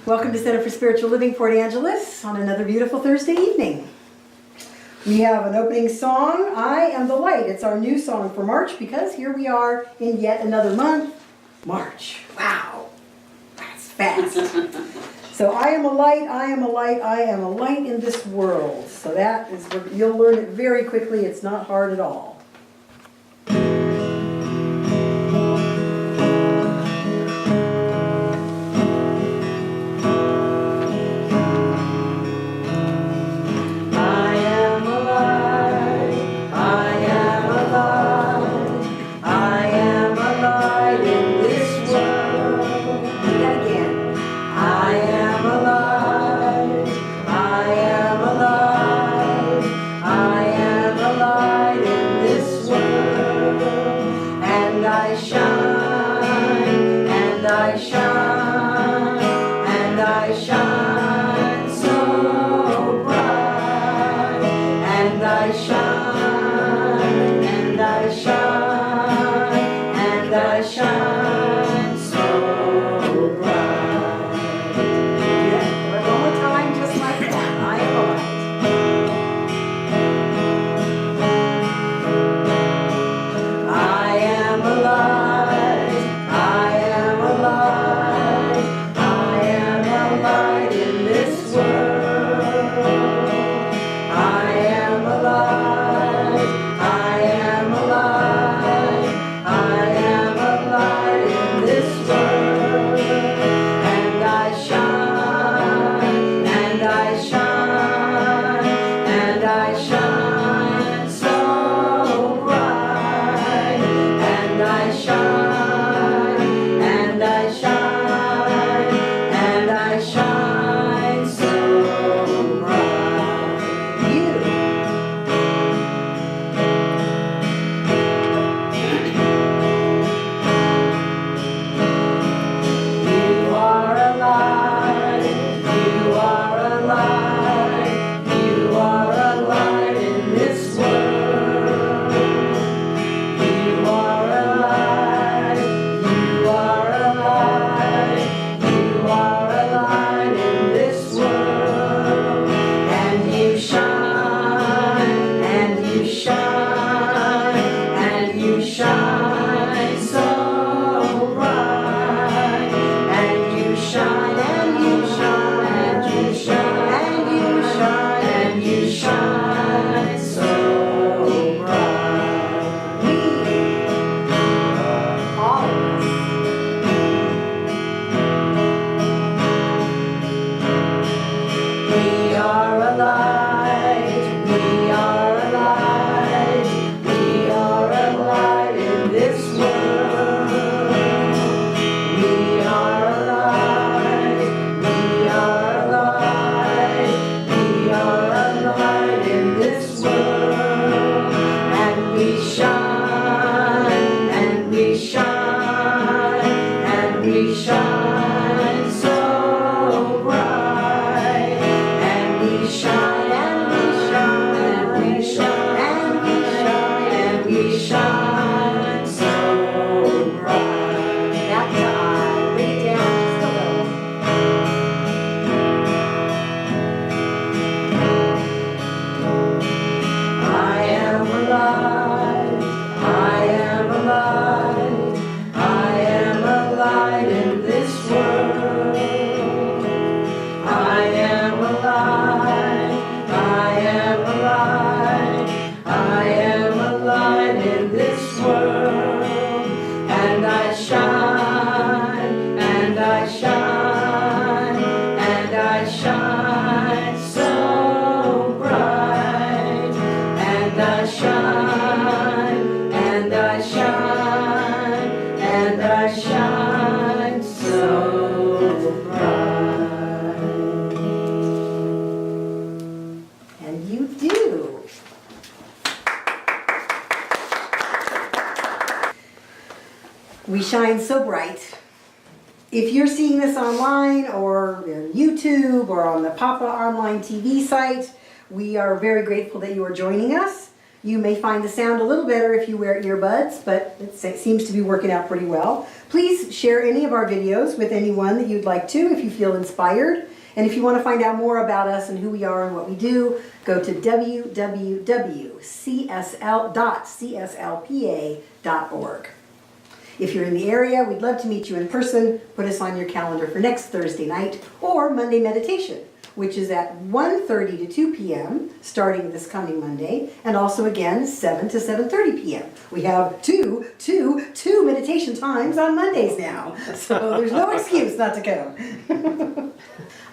Welcome to Center for Spiritual Living, Port Angeles, on another beautiful Thursday evening. We have an opening song, I Am the Light. It's our new song for March because here we are in yet another month, March. Wow, that's fast. So I am a light, I am a light, I am a light in this world. So that is, you'll learn it very quickly. It's not hard at all. We shine so bright. If you're seeing this online or on YouTube or on the Papa online TV site, we are very grateful that you are joining us. You may find the sound a little better if you wear earbuds, but it seems to be working out pretty well. Please share any of our videos with anyone that you'd like to if you feel inspired. And if you want to find out more about us and who we are and what we do, go to www.cslpa.org. If you're in the area, we'd love to meet you in person. Put us on your calendar for next Thursday night or Monday meditation, which is at 1:30 to 2 p.m. starting this coming Monday, and also again 7 to 7:30 p.m. We have two meditation times on Mondays now, so there's no excuse not to come.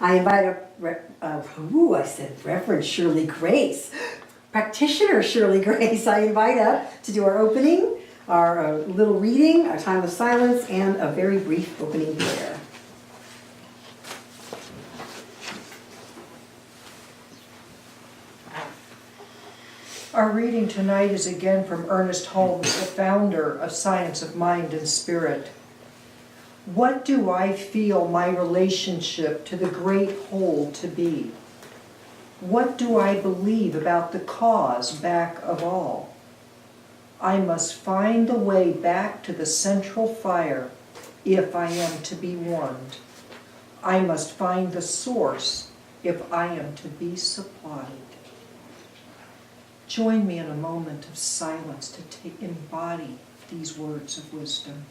I invite Reverend Shirley Grace, practitioner Shirley Grace. I invite up to do our opening, our little reading, our time of silence, and a very brief opening prayer. Our reading tonight is again from Ernest Holmes, the founder of Science of Mind and Spirit. What do I feel my relationship to the great whole to be? What do I believe about the cause back of all? I must find the way back to the central fire if I am to be warmed. I must find the source if I am to be supplied. Join me in a moment of silence to embody these words of wisdom.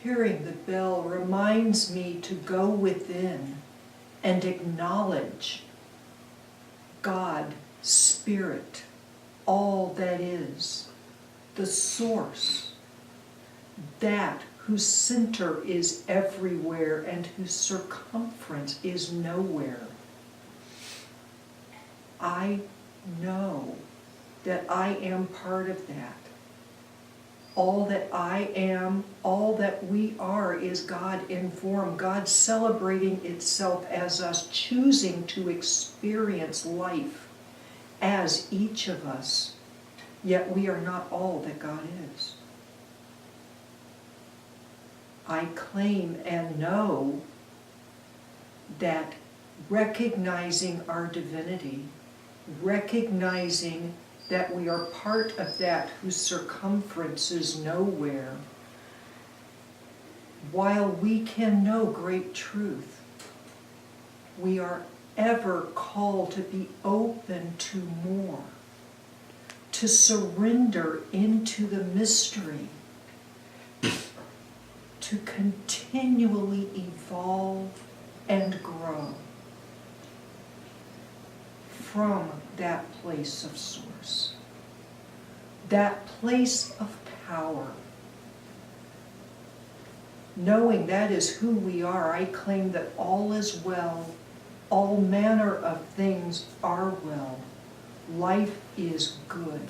Hearing the bell reminds me to go within and acknowledge God, Spirit, all that is, the source, that whose center is everywhere and whose circumference is nowhere. I know that I am part of that. All that I am, all that we are is God in form, God celebrating itself as us, choosing to experience life as each of us, yet we are not all that God is. I claim and know that recognizing our divinity, recognizing that we are part of that whose circumference is nowhere, while we can know great truth, we are ever called to be open to more, to surrender into the mystery, to continually evolve and grow from that place of source, that place of power. Knowing that is who we are, I claim that all is well, all manner of things are well, life is good.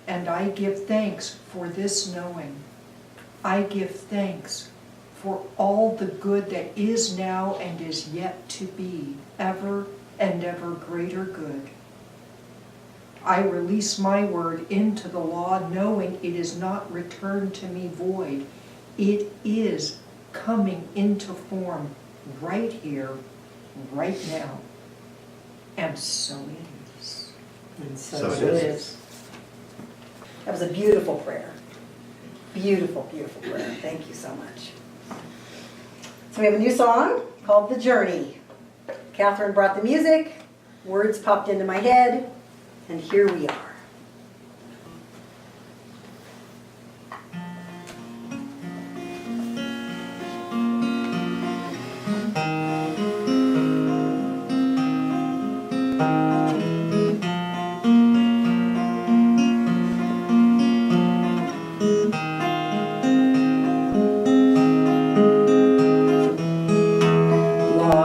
And I give thanks for this knowing. I give thanks for all the good that is now and is yet to be, ever and ever greater good. I release my word into the law, knowing it is not returned to me void. It is coming into form right here, right now. And so it is. And so it is. That was a beautiful prayer. Beautiful, beautiful prayer. Thank you so much. So we have a new song called The Journey. Catherine brought the music, words popped into my head, and here we are.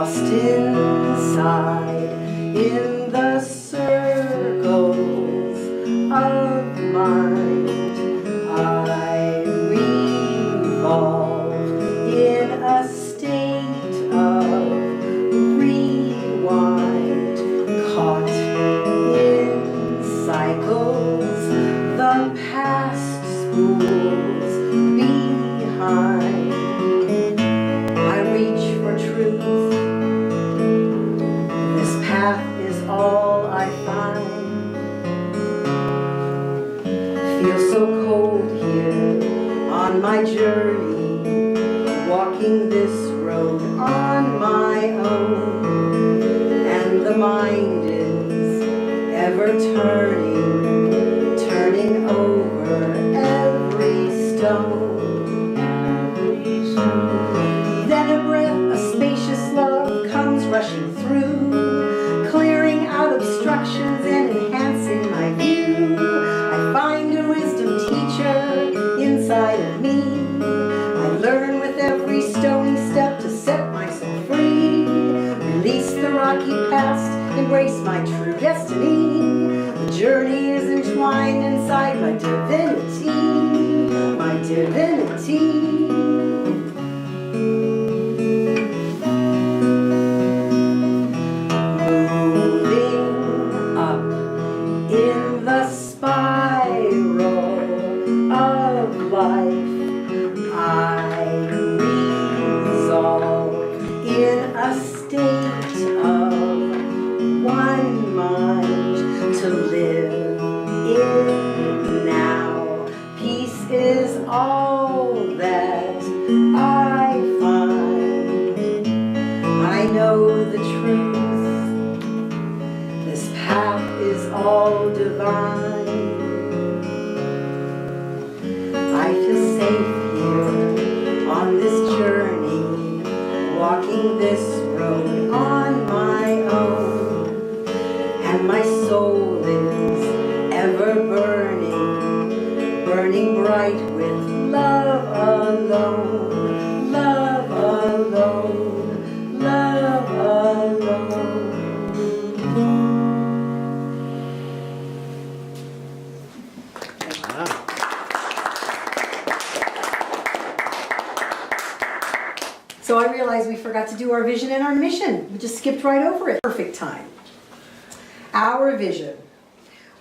lost inside in the circles of mind. I revolve in a state of rewind, caught in cycles, the past spools behind. I reach for truth. This path is all I find. Feel so cold here on my journey, walking this road on my own, and the mind is ever turning over every stone. Then a breath, a spacious love comes rushing through, clearing out obstructions and enhancing my view. I find a wisdom teacher inside of me. I learn with every stony step to set myself free, release the rocky past, embrace my true destiny. The journey is entwined inside my divinity, my divinity. In the spiral of life, I resolve in a state of one mind to live in now. Peace is all that I find. I know the truth. This path is all divine. I feel safe here on this journey, walking this road on my own, and my soul is ever burning, burning bright with love alone, love alone, love alone. So I realized we forgot to do our vision and our mission. We just skipped right over it. Perfect time. Our vision.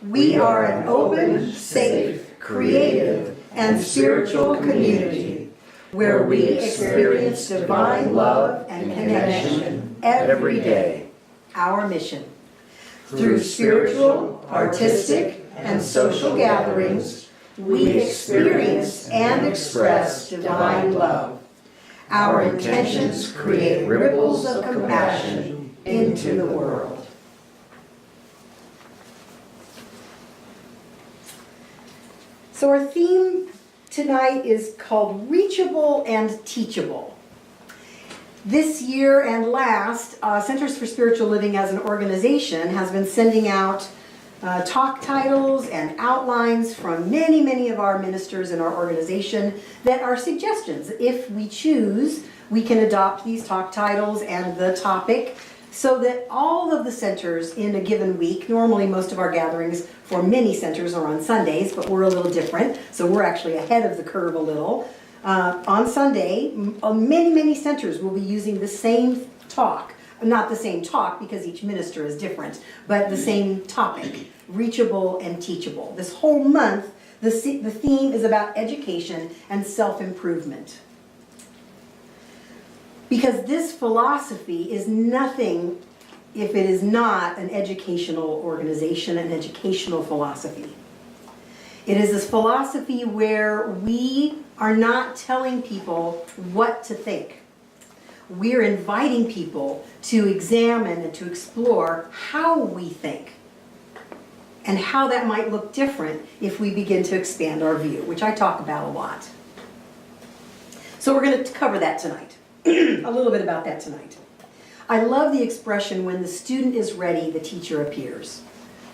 We are an open, safe, creative, and spiritual community where we experience divine love and connection every day. Our mission. Through spiritual, artistic, and social gatherings, we experience and express divine love. Our intentions create ripples of compassion into the world. So our theme tonight is called Reachable and Teachable. This year and last, Centers for Spiritual Living as an organization has been sending out talk titles and outlines from many of our ministers in our organization that are suggestions. If we choose, we can adopt these talk titles and the topic so that all of the centers in a given week, normally most of our gatherings for many centers are on Sundays, but we're a little different, so we're actually ahead of the curve a little. On Sunday, many centers will be using the same talk. Not the same talk because each minister is different, but the same topic, reachable and teachable. This whole month, the theme is about education and self-improvement. Because this philosophy is nothing if it is not an educational organization, an educational philosophy. It is this philosophy where we are not telling people what to think. We're inviting people to examine and to explore how we think and how that might look different if we begin to expand our view, which I talk about a lot. So we're going to cover that tonight, a little bit about that tonight. I love the expression, when the student is ready, the teacher appears.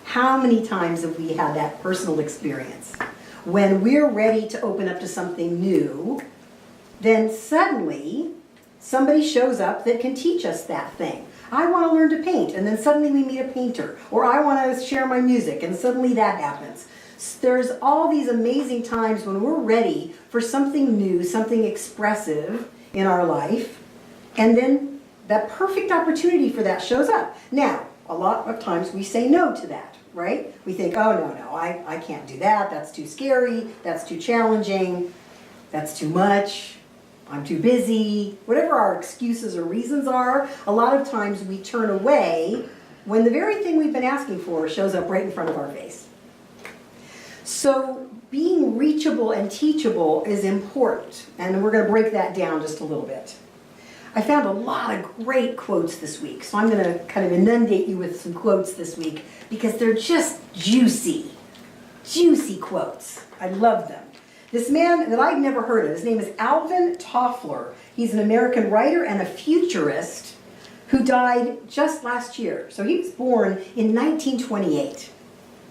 How many times have we had that personal experience? When we're ready to open up to something new, then suddenly somebody shows up that can teach us that thing. I want to learn to paint, and then suddenly we meet a painter. Or I want to share my music, and suddenly that happens. There's all these amazing times when we're ready for something new, something expressive in our life, and then that perfect opportunity for that shows up. Now, a lot of times we say no to that, right? We think, oh, no, I can't do that. That's too scary. That's too challenging. That's too much. I'm too busy. Whatever our excuses or reasons are, a lot of times we turn away when the very thing we've been asking for shows up right in front of our face. So being reachable and teachable is important, and we're going to break that down just a little bit. I found a lot of great quotes this week, so I'm going to kind of inundate you with some quotes this week because they're just juicy quotes. I love them. This man that I've never heard of, his name is Alvin Toffler. He's an American writer and a futurist who died just last year. So he was born in 1928,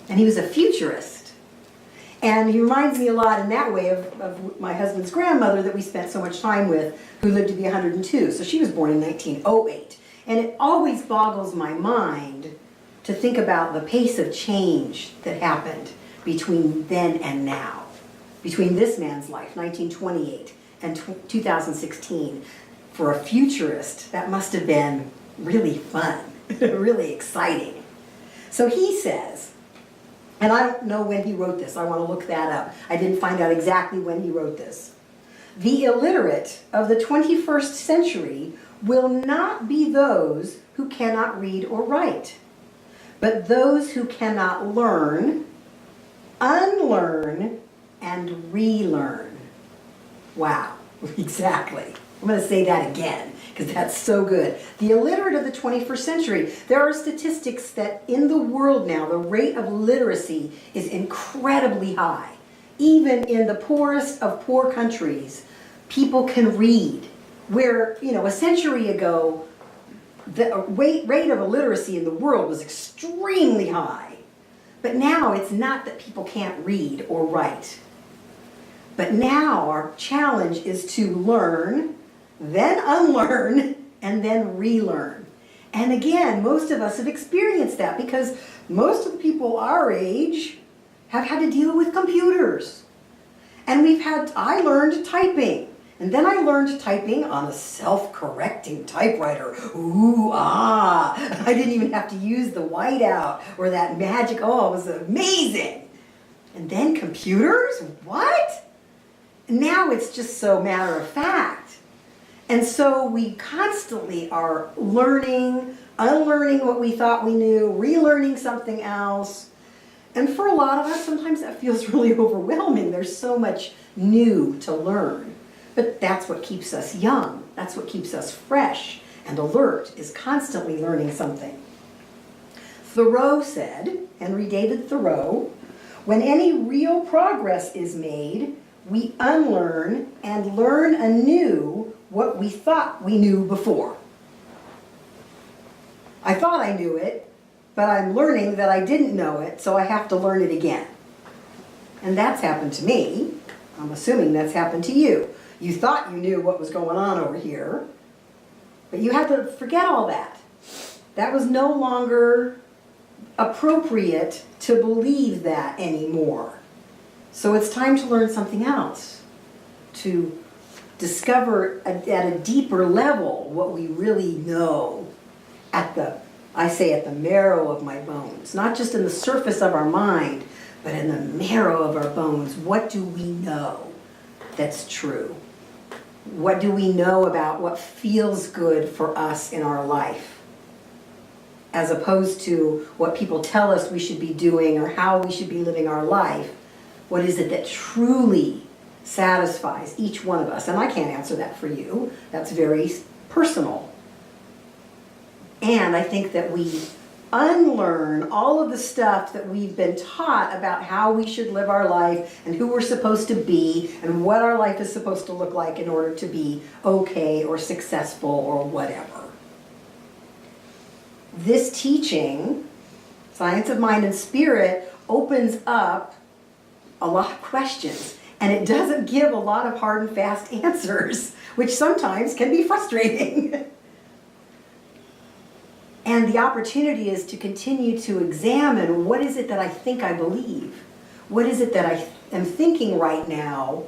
and he was a futurist. And he reminds me a lot in that way of my husband's grandmother that we spent so much time with, who lived to be 102. So she was born in 1908. And it always boggles my mind to think about the pace of change that happened between then and now. Between this man's life, 1928, and 2016. For a futurist, that must have been really fun, really exciting. So he says, and I don't know when he wrote this. I want to look that up. I didn't find out exactly when he wrote this. The illiterate of the 21st century will not be those who cannot read or write, but those who cannot learn, unlearn, and relearn. Wow, exactly. I'm going to say that again because that's so good. The illiterate of the 21st century. There are statistics that in the world now, the rate of literacy is incredibly high. Even in the poorest of poor countries, people can read. Where, a century ago, the rate of illiteracy in the world was extremely high. But now it's not that people can't read or write. But now our challenge is to learn, then unlearn, and then relearn. And again, most of us have experienced that because most of the people our age have had to deal with computers. And I learned typing. And then I learned typing on a self-correcting typewriter. I didn't even have to use the whiteout or that magic. Oh, it was amazing. And then computers? What? Now it's just so matter of fact. And so we constantly are learning, unlearning what we thought we knew, relearning something else. And for a lot of us, sometimes that feels really overwhelming. There's so much new to learn. But that's what keeps us young. That's what keeps us fresh and alert, is constantly learning something. Thoreau said, Henry David Thoreau, when any real progress is made, we unlearn and learn anew what we thought we knew before. I thought I knew it, but I'm learning that I didn't know it, so I have to learn it again. And that's happened to me. I'm assuming that's happened to you. You thought you knew what was going on over here, but you had to forget all that. That was no longer appropriate to believe that anymore. So it's time to learn something else, to discover at a deeper level what we really know at the marrow of my bones. Not just in the surface of our mind, but in the marrow of our bones. What do we know that's true? What do we know about what feels good for us in our life? As opposed to what people tell us we should be doing or how we should be living our life. What is it that truly satisfies each one of us? And I can't answer that for you. That's very personal. And I think that we unlearn all of the stuff that we've been taught about how we should live our life and who we're supposed to be and what our life is supposed to look like in order to be okay or successful or whatever. This teaching, Science of Mind and Spirit, opens up a lot of questions And it doesn't give a lot of hard and fast answers, which sometimes can be frustrating. And the opportunity is to continue to examine, what is it that I think I believe? What is it that I am thinking right now?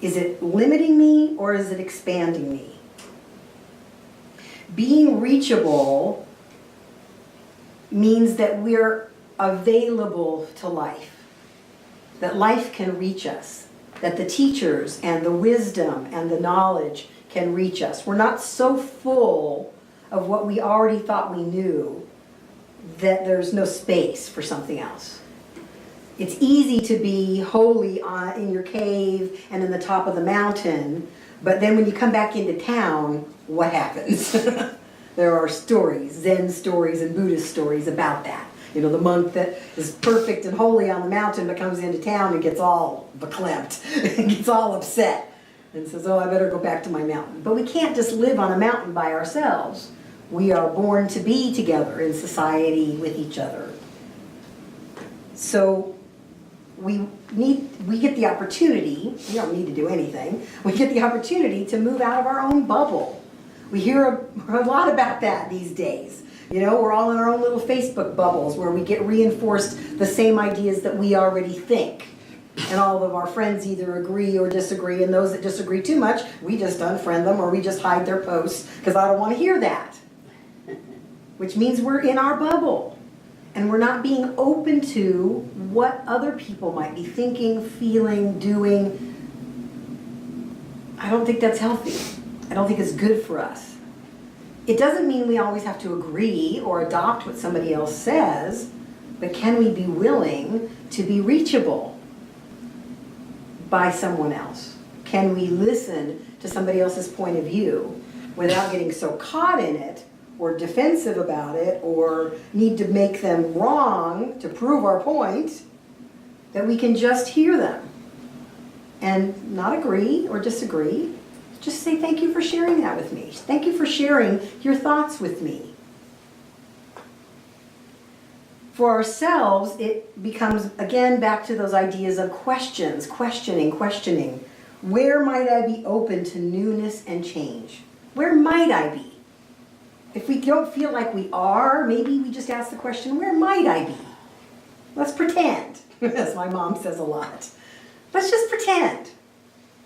Is it limiting me or is it expanding me? Being reachable means that we're available to life, that life can reach us, that the teachers and the wisdom and the knowledge can reach us. We're not so full of what we already thought we knew that there's no space for something else. It's easy to be holy in your cave and in the top of the mountain, but then when you come back into town, what happens? There are stories, Zen stories and Buddhist stories about that. You know, the monk that is perfect and holy on the mountain but comes into town and gets all verklempt, and gets all upset and says, oh, I better go back to my mountain. But we can't just live on a mountain by ourselves. We are born to be together in society with each other. So we get the opportunity, we don't need to do anything, we get the opportunity to move out of our own bubble. We hear a lot about that these days. You know, we're all in our own little Facebook bubbles where we get reinforced the same ideas that we already think. And all of our friends either agree or disagree, and those that disagree too much, we just unfriend them or we just hide their posts because I don't want to hear that. Which means we're in our bubble. And we're not being open to what other people might be thinking, feeling, doing. I don't think that's healthy. I don't think it's good for us. It doesn't mean we always have to agree or adopt what somebody else says, but can we be willing to be reachable by someone else? Can we listen to somebody else's point of view without getting so caught in it or defensive about it or need to make them wrong to prove our point, that we can just hear them and not agree or disagree? Just say, thank you for sharing that with me. Thank you for sharing your thoughts with me. For ourselves, it becomes, again, back to those ideas of questions, questioning. Where might I be open to newness and change? Where might I be? If we don't feel like we are, maybe we just ask the question, where might I be? Let's pretend, as my mom says a lot. Let's just pretend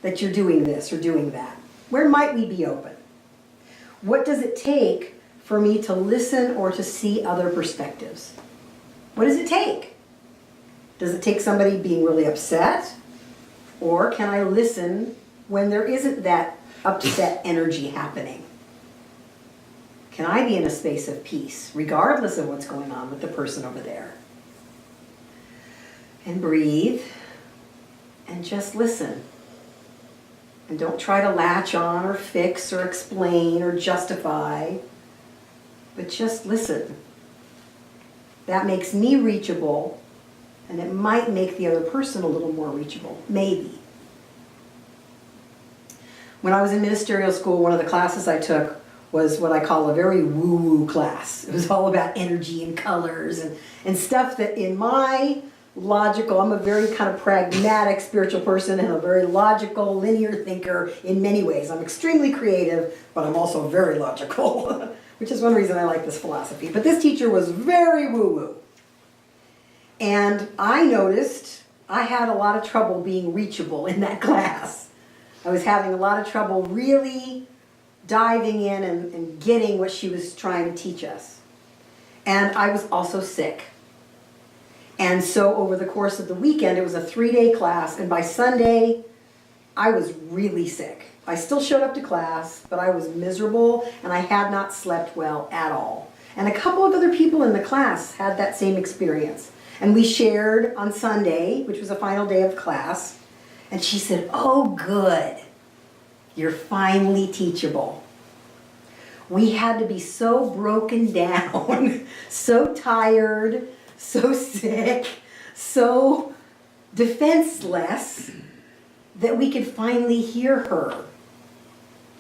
that you're doing this or doing that. Where might we be open? What does it take for me to listen or to see other perspectives? What does it take? Does it take somebody being really upset? Or can I listen when there isn't that upset energy happening? Can I be in a space of peace, regardless of what's going on with the person over there? And breathe, and just listen. And don't try to latch on or fix or explain or justify, but just listen. That makes me reachable, and it might make the other person a little more reachable, maybe. When I was in ministerial school, one of the classes I took was what I call a very woo-woo class. It was all about energy and colors and stuff that in my logical, I'm a very kind of pragmatic spiritual person and a very logical, linear thinker in many ways. I'm extremely creative, but I'm also very logical, which is one reason I like this philosophy. But this teacher was very woo-woo. And I noticed I had a lot of trouble being reachable in that class. I was having a lot of trouble really diving in and getting what she was trying to teach us. And I was also sick. And so over the course of the weekend, it was a 3-day class, and by Sunday, I was really sick. I still showed up to class, but I was miserable, and I had not slept well at all. And a couple of other people in the class had that same experience. And we shared on Sunday, which was the final day of class, and she said, "Oh, good. You're finally teachable." We had to be so broken down, so tired, so sick, so defenseless that we could finally hear her.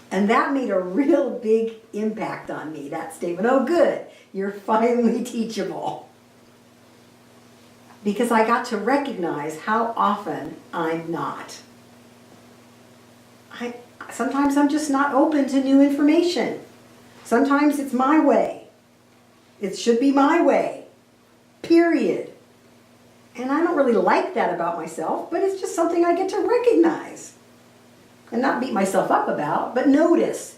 And that made a real big impact on me, that statement. Oh, good, you're finally teachable. because I got to recognize how often I'm not. Sometimes I'm just not open to new information. Sometimes it's my way. It should be my way, period. And I don't really like that about myself, but it's just something I get to recognize. And not beat myself up about, but notice.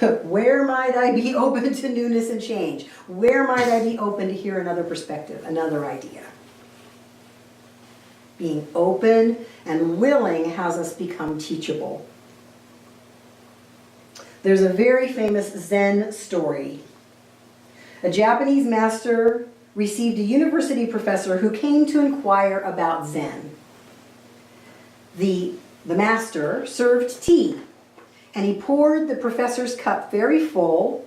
Where might I be open to newness and change? Where might I be open to hear another perspective, another idea? Being open and willing has us become teachable. There's a very famous Zen story. A Japanese master received a university professor who came to inquire about Zen. The master served tea, and he poured the professor's cup very full,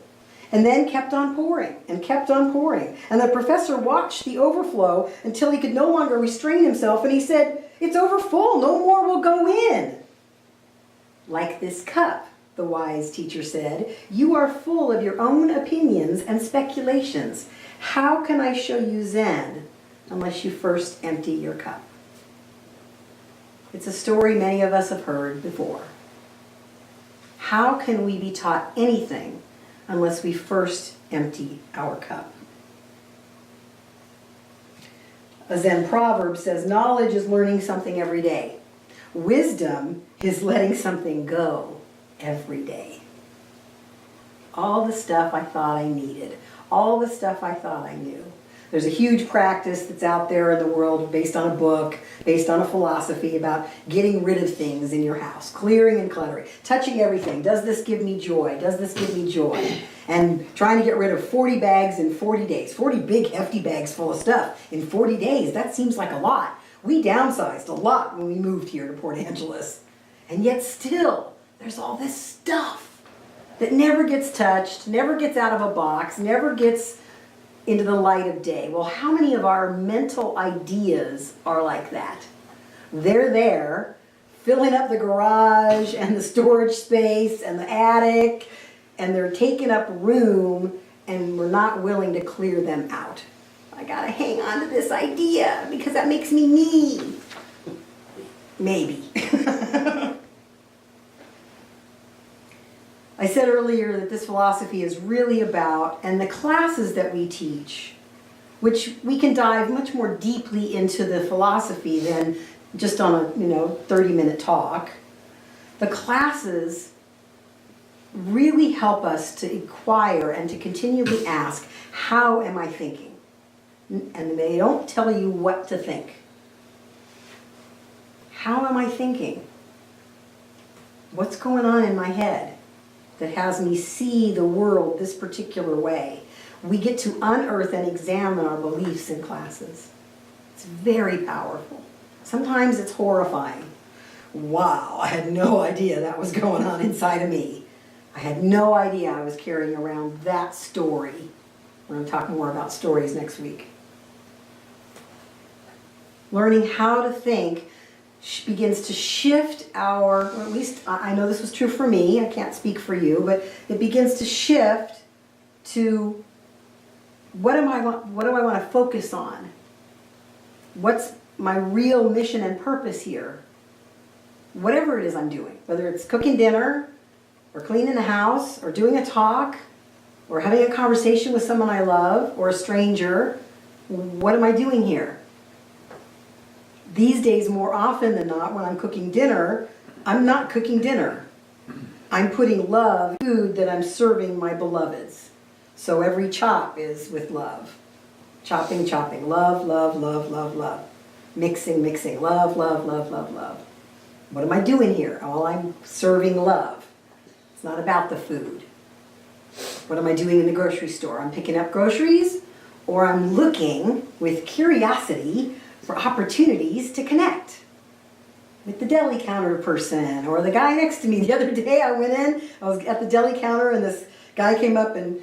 and then kept on pouring and kept on pouring. And the professor watched the overflow until he could no longer restrain himself, and he said, "It's overfull, no more will go in." "Like this cup," the wise teacher said, "you are full of your own opinions and speculations. How can I show you Zen unless you first empty your cup?" It's a story many of us have heard before. How can we be taught anything unless we first empty our cup? A Zen proverb says, knowledge is learning something every day. Wisdom is letting something go every day. All the stuff I thought I needed, all the stuff I thought I knew. There's a huge practice that's out there in the world based on a book, based on a philosophy about getting rid of things in your house, clearing and cluttering, touching everything. Does this give me joy? Does this give me joy? And trying to get rid of 40 bags in 40 days, 40 big hefty bags full of stuff in 40 days. That seems like a lot. We downsized a lot when we moved here to Port Angeles. And yet still, there's all this stuff that never gets touched, never gets out of a box, never gets into the light of day. Well, how many of our mental ideas are like that? They're there, filling up the garage and the storage space and the attic, and they're taking up room, and we're not willing to clear them out. I gotta hang on to this idea because that makes me me. Maybe. I said earlier that this philosophy is really about, and the classes that we teach, which we can dive much more deeply into the philosophy than just on a 30-minute talk. The classes really help us to inquire and to continually ask, how am I thinking? And they don't tell you what to think. How am I thinking? What's going on in my head that has me see the world this particular way? We get to unearth and examine our beliefs in classes. It's very powerful. Sometimes it's horrifying. Wow, I had no idea that was going on inside of me. I had no idea I was carrying around that story. We're going to talk more about stories next week. Learning how to think begins to shift our, or at least I know this was true for me, I can't speak for you, but it begins to shift to what do I want to focus on? What's my real mission and purpose here? Whatever it is I'm doing, whether it's cooking dinner, or cleaning the house, or doing a talk, or having a conversation with someone I love, or a stranger, what am I doing here? These days, more often than not, when I'm cooking dinner, I'm not cooking dinner. I'm putting love in food that I'm serving my beloveds. So every chop is with love. Chopping, chopping. Love, love, love, love, love. Mixing, mixing. Love, love, love, love, love. What am I doing here? Well, I'm serving love. It's not about the food. What am I doing in the grocery store? I'm picking up groceries, or I'm looking with curiosity for opportunities to connect with the deli counter person or the guy next to me. The other day I went in, I was at the deli counter, and this guy came up and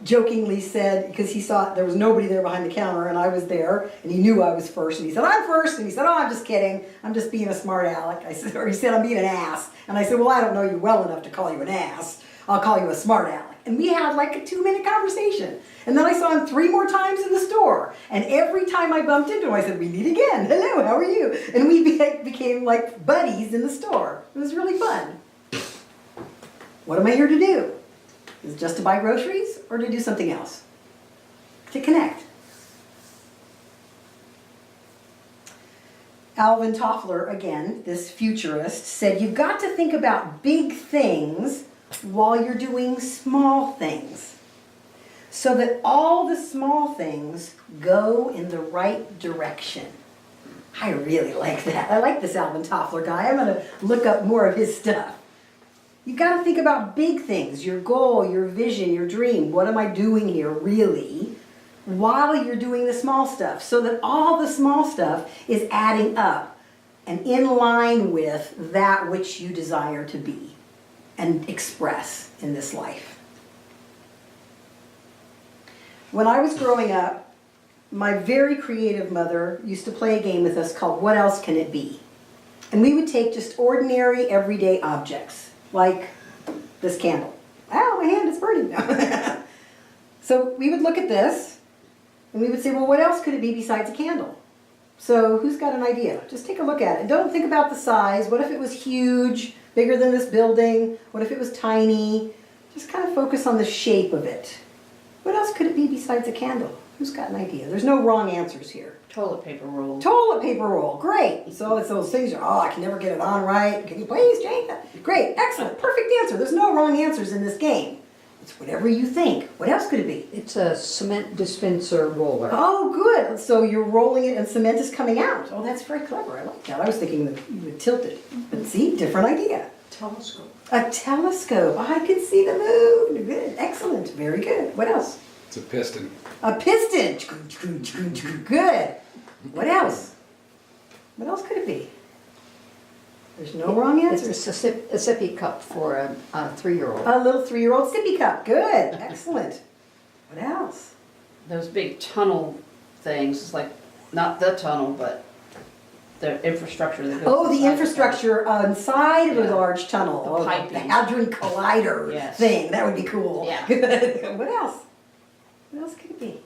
jokingly said, because he saw there was nobody there behind the counter and I was there, and he knew I was first, and he said, "I'm first," and he said, "Oh, I'm just kidding, I'm just being a smart aleck." I said, or he said, "I'm being an ass." And I said, "Well, I don't know you well enough to call you an ass. I'll call you a smart aleck." And we had like a 2-minute conversation. And then I saw him 3 more times in the store. And every time I bumped into him, I said, we meet again. Hello, how are you? And we became like buddies in the store. It was really fun. What am I here to do? Is it just to buy groceries or to do something else? To connect. Alvin Toffler, again, this futurist, said you've got to think about big things while you're doing small things, so that all the small things go in the right direction. I really like that. I like this Alvin Toffler guy. I'm going to look up more of his stuff. You've got to think about big things, your goal, your vision, your dream. What am I doing here, really? While you're doing the small stuff, so that all the small stuff is adding up and in line with that which you desire to be and express in this life. When I was growing up, my very creative mother used to play a game with us called What Else Can It Be? And we would take just ordinary, everyday objects, like this candle. Ow, my hand is burning now. So we would look at this, and we would say, well, what else could it be besides a candle? So who's got an idea? Just take a look at it. Don't think about the size. What if it was huge, bigger than this building? What if it was tiny? Just kind of focus on the shape of it. What else could it be besides a candle? Who's got an idea? There's no wrong answers here. Toilet paper roll. Toilet paper roll, great. So it's those things, I can never get it on right. Can you please change that? Great, excellent, perfect answer. There's no wrong answers in this game. It's whatever you think. What else could it be? It's a cement dispenser roller. Oh, good. So you're rolling it and cement is coming out. Oh, that's very clever. I like that. I was thinking that you would tilt it. But see, different idea. Telescope. A telescope. I can see the moon. Good. Excellent. Very good. What else? It's a piston. A piston. Good. What else? What else could it be? There's no wrong answer. It's a sippy cup for a 3-year-old. A little 3-year-old sippy cup. Good. Excellent. What else? Those big tunnel things, it's like, not the tunnel, but the infrastructure that goes. Oh, the inside infrastructure inside of a Yeah. large tunnel. The Oh, piping. the Hadron Collider Yes. thing. That would be cool. Yeah. Good. What else? What else could it be?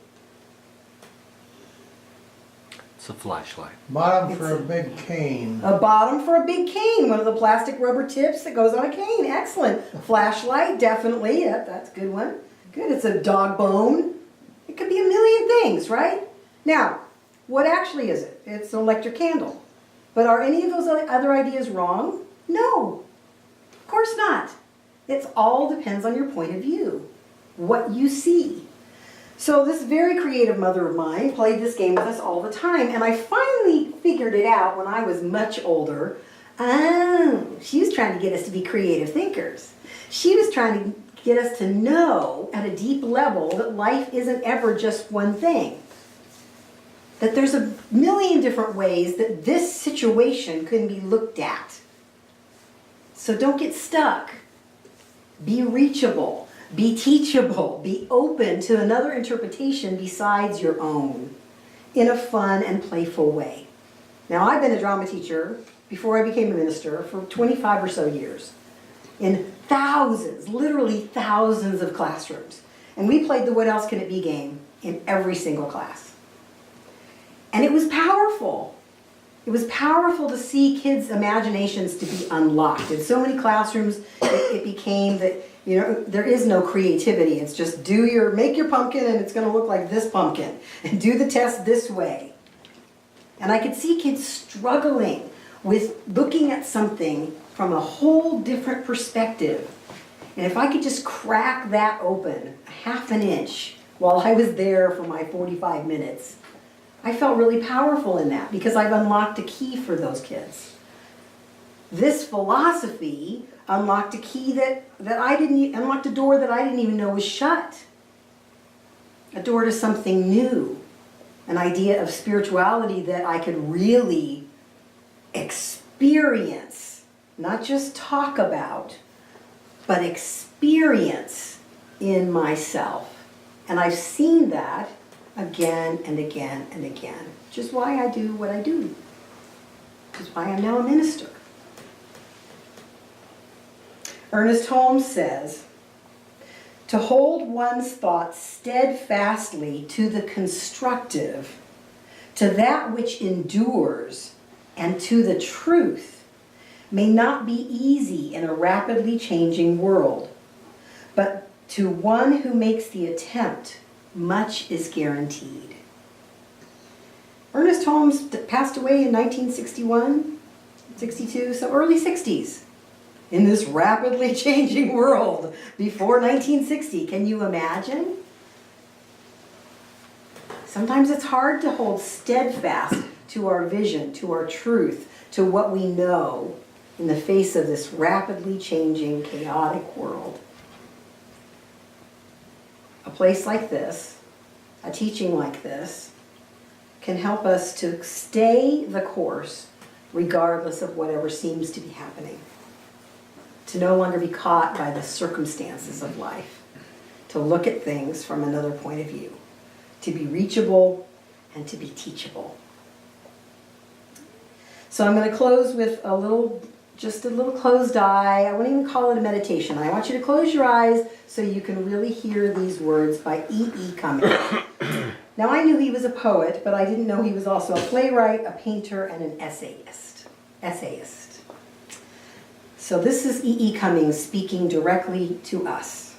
It's a flashlight. Bottom for a big cane. A bottom for a big cane. One of the plastic rubber tips that goes on a cane. Excellent. Flashlight, definitely. Yep, that's a good one. Good. It's a dog bone. It could be a million things, right? Now, what actually is it? It's an electric candle. But are any of those other ideas wrong? No. Of course not. It all depends on your point of view. What you see. So this very creative mother of mine played this game with us all the time, and I finally figured it out when I was much older. Oh, she was trying to get us to be creative thinkers. She was trying to get us to know at a deep level that life isn't ever just one thing. That there's a million different ways that this situation can be looked at. So don't get stuck. Be reachable. Be teachable. Be open to another interpretation besides your own in a fun and playful way. Now, I've been a drama teacher before I became a minister for 25 or so years in thousands, literally thousands of classrooms. And we played the What Else Can It Be game in every single class. And it was powerful. It was powerful to see kids' imaginations to be unlocked. In so many classrooms, it became that, there is no creativity. It's just make your pumpkin and it's going to look like this pumpkin. And do the test this way. And I could see kids struggling with looking at something from a whole different perspective. And if I could just crack that open a half an inch while I was there for my 45 minutes, I felt really powerful in that because I've unlocked a key for those kids. This philosophy unlocked a key unlocked a door that I didn't even know was shut. A door to something new. An idea of spirituality that I could really experience, not just talk about, but experience in myself. And I've seen that again and again and again, which is why I do what I do, which is why I'm now a minister. Ernest Holmes says, To hold one's thoughts steadfastly to the constructive, to that which endures, and to the truth may not be easy in a rapidly changing world, but to one who makes the attempt, much is guaranteed. Ernest Holmes passed away in 1961, 62, so early 60s. In this rapidly changing world before 1960, can you imagine? Sometimes it's hard to hold steadfast to our vision, to our truth, to what we know in the face of this rapidly changing, chaotic world. A place like this, a teaching like this, can help us to stay the course regardless of whatever seems to be happening. To no longer be caught by the circumstances of life. To look at things from another point of view. To be reachable and to be teachable. So I'm going to close with just a little closed eye. I wouldn't even call it a meditation. I want you to close your eyes so you can really hear these words by E.E. Cummings. Now I knew he was a poet, but I didn't know he was also a playwright, a painter, and an essayist. So this is E.E. Cummings speaking directly to us.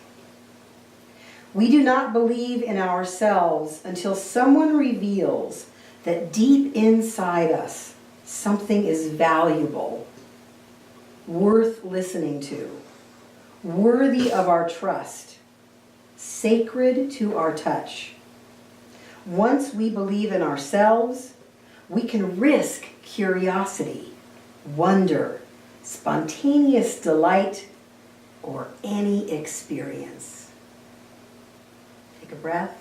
We do not believe in ourselves until someone reveals that deep inside us something is valuable, worth listening to, worthy of our trust, sacred to our touch. Once we believe in ourselves, we can risk curiosity, wonder, spontaneous delight, or any experience. Take a breath.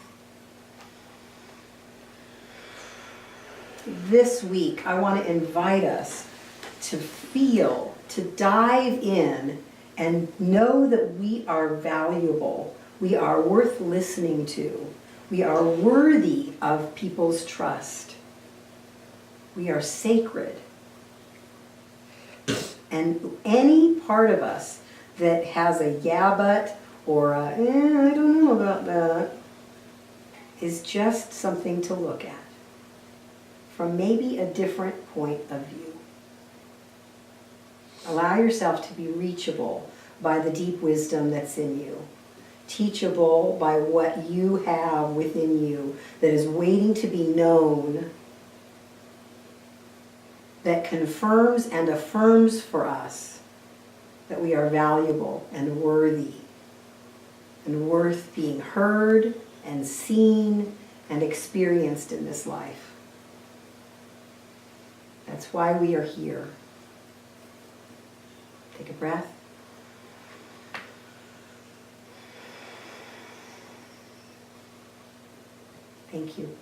This week, I want to invite us to feel, to dive in, and know that we are valuable. We are worth listening to. We are worthy of people's trust. We are sacred. And any part of us that has a yeah but or a I don't know about that is just something to look at from maybe a different point of view. Allow yourself to be reachable by the deep wisdom that's in you. Teachable by what you have within you that is waiting to be known, that confirms and affirms for us that we are valuable and worthy and worth being heard and seen and experienced in this life. That's why we are here. Take a breath. Thank you.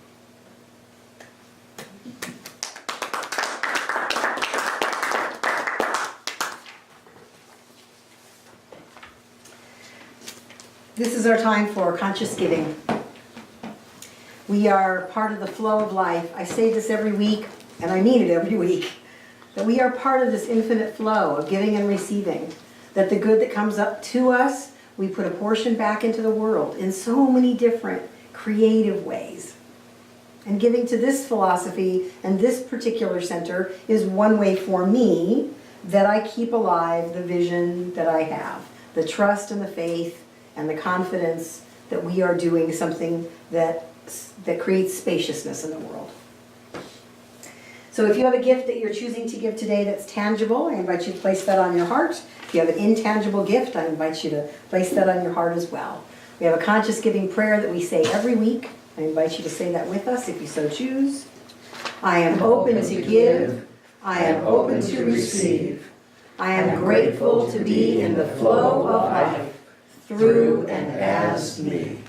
This is our time for conscious giving. We are part of the flow of life. I say this every week, and I mean it every week, that we are part of this infinite flow of giving and receiving. That the good that comes up to us, we put a portion back into the world in so many different creative ways. And giving to this philosophy and this particular center is one way for me that I keep alive the vision that I have, the trust and the faith and the confidence that we are doing something that creates spaciousness in the world. So if you have a gift that you're choosing to give today that's tangible, I invite you to place that on your heart. If you have an intangible gift, I invite you to place that on your heart as well. We have a conscious giving prayer that we say every week. I invite you to say that with us if you so choose. I am open to give. I am open to receive. I am grateful to be in the flow of life, through and as me.